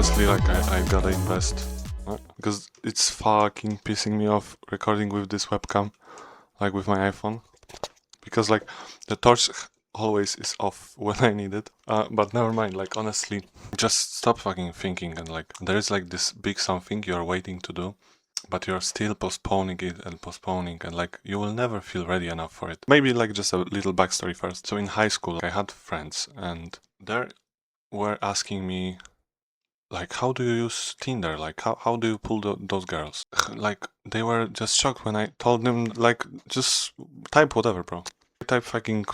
honestly, like I gotta invest because it's fucking pissing me off recording with this webcam, like with my iPhone, because like the torch always is off when I need it. But never mind. Like honestly, just stop fucking thinking and like there is like this big something you're waiting to do, but you're still postponing it and like you will never feel ready enough for it. Maybe like just a little backstory first. So in high school, I had friends and they were asking me like, how do you use Tinder? Like, how do you pull those girls? Like, they were just shocked when I told them, like, just type whatever, bro. Type fucking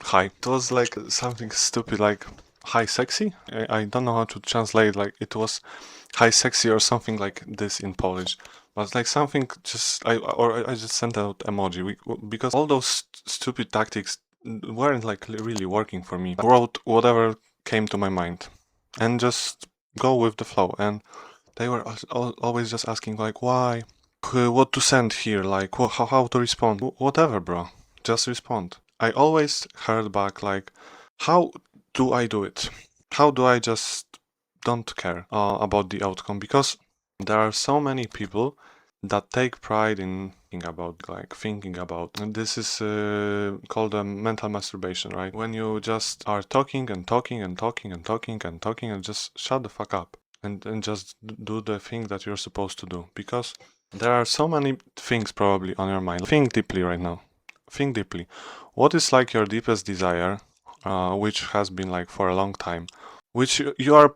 hi. It was like something stupid, like hi sexy. I don't know how to translate. Like, it was hi sexy or something like this in Polish. But like something just I just sent out emoji because all those stupid tactics weren't like really working for me. I wrote whatever came to my mind and just go with the flow. And they were always just asking like why, what to send here, like how to respond, whatever, bro. Just respond. I always heard back like, how do I do it? How do I just don't care about the outcome? Because there are so many people that take pride in thinking about. And this is called a mental masturbation, right? When you just are talking and talking and talking and talking and talking and just shut the fuck up and just do the thing that you're supposed to do. Because there are so many things probably on your mind. Think deeply right now. Think deeply. What is like your deepest desire, which has been like for a long time, which you are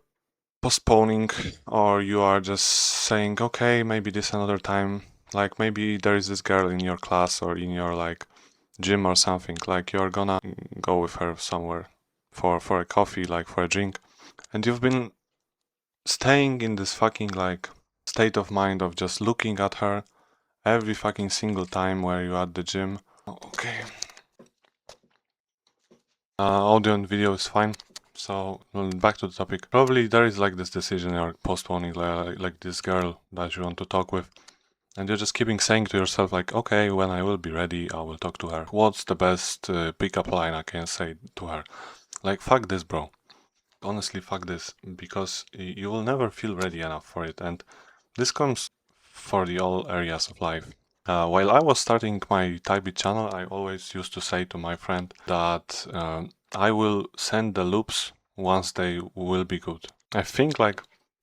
postponing, or you are just saying, okay, maybe this another time. Like maybe there is this girl in your class or in your like gym or something. Like you're gonna go with her somewhere for a coffee, like for a drink, and you've been staying in this fucking like state of mind of just looking at her every fucking single time where you're at the gym. Okay. Audio and video is fine. So back to the topic. Probably there is like this decision you're postponing, like this girl that you want to talk with, and you're just keeping saying to yourself like, okay, when I will be ready, I will talk to her. What's the best pickup line I can say to her? Like, fuck this, bro. Honestly, fuck this, because you will never feel ready enough for it, and this comes for the all areas of life. While I was starting my Typebeat channel, I always used to say to my friend that I will send the loops once they will be good. I think like,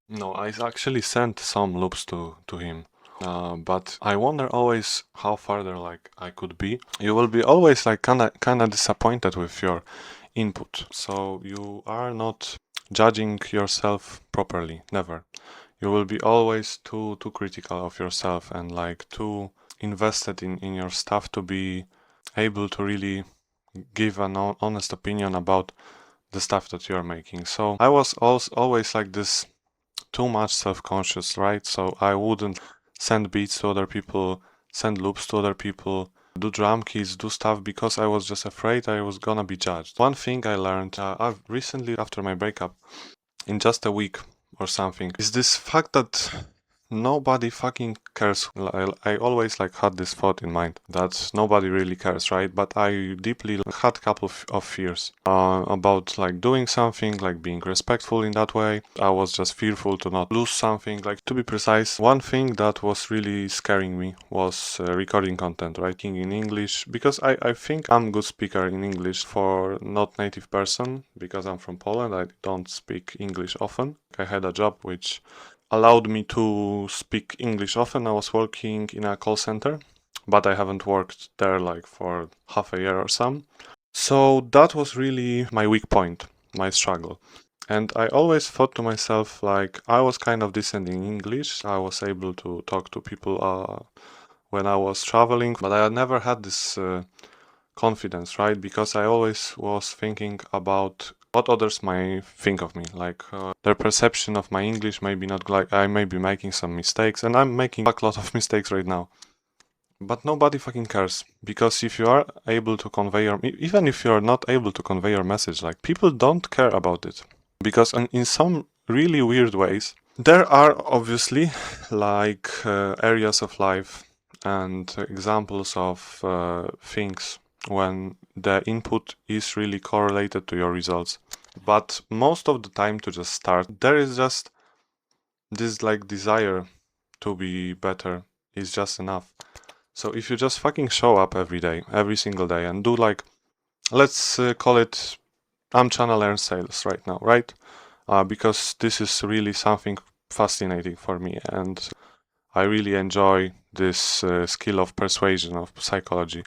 no, I actually sent some loops to him. But I wonder always how farther like I could be. You will be always like kinda disappointed with your input. So you are not judging yourself properly. Never. You will be always too critical of yourself and like too invested in your stuff to be able to really give an honest opinion about the stuff that you're making. So I was always like this too much self-conscious, right? So I wouldn't send beats to other people, send loops to other people, do drum keys, do stuff because I was just afraid I was gonna be judged. One thing I learned I've recently after my breakup, in just a week or something, is this fact that nobody fucking cares. I always like had this thought in mind that nobody really cares, right? But I deeply had a couple of fears about like doing something, like being respectful in that way. I was just fearful to not lose something. Like to be precise, one thing that was really scaring me was recording content, writing in English, because I think I'm a good speaker in English for not native person, because I'm from Poland. I don't speak English often. I had a job which allowed me to speak English often. I was working in a call center, but I haven't worked there like for half a year or some. So that was really my weak point, my struggle. And I always thought to myself, like, I was kind of decent in English. I was able to talk to people when I was traveling, but I had never had this confidence, right? Because I always was thinking about what others might think of me, like their perception of my English may be not like I may be making some mistakes, and I'm making a lot of mistakes right now. But nobody fucking cares, because if you are able to convey your, even if you are not able to convey your message, like people don't care about it, because in some really weird ways, there are obviously like areas of life and examples of things when the input is really correlated to your results. But most of the time, to just start, there is just this like desire to be better is just enough. So if you just fucking show up every day, every single day, and do like, let's call it, I'm trying to learn sales right now, right? Because this is really something fascinating for me, and I really enjoy this skill of persuasion, of psychology.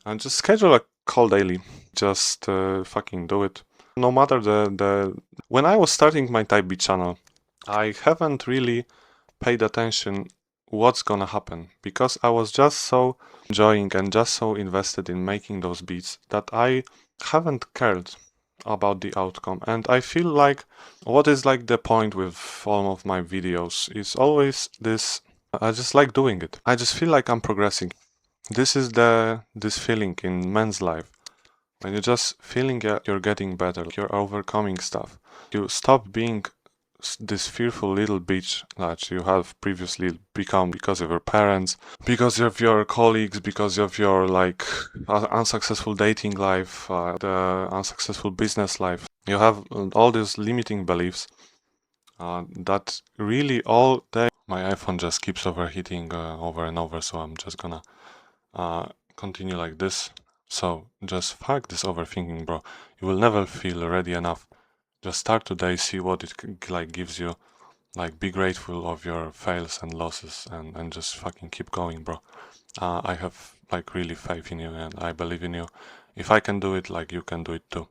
And just schedule a call daily. Just fucking do it. No matter the when I was starting my Type Beat channel, I haven't really paid attention what's gonna happen because I was just so enjoying and just so invested in making those beats that I haven't cared about the outcome. And I feel like what is like the point with all of my videos is always this, I just like doing it. I just feel like I'm progressing. This is this feeling in men's life when you're just feeling you're getting better, you're overcoming stuff. You stop being this fearful little bitch that you have previously become because of your parents, because of your colleagues, because of your like unsuccessful dating life, the unsuccessful business life. You have all these limiting beliefs that really all day. My iPhone just keeps overheating over and over, so I'm just gonna continue like this. So just fuck this overthinking, bro. You will never feel ready enough. Just start today, see what it like gives you. Like be grateful of your fails and losses, and just fucking keep going, bro. I have like really faith in you, and I believe in you. If I can do it, like you can do it too.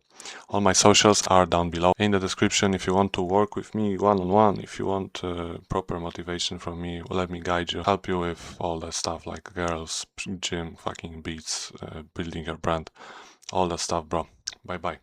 All my socials are down below in the description. If you want to work with me one-on-one, if you want proper motivation from me, let me guide you, help you with all that stuff like girls, gym, fucking beats, building your brand, all that stuff, bro. Bye bye.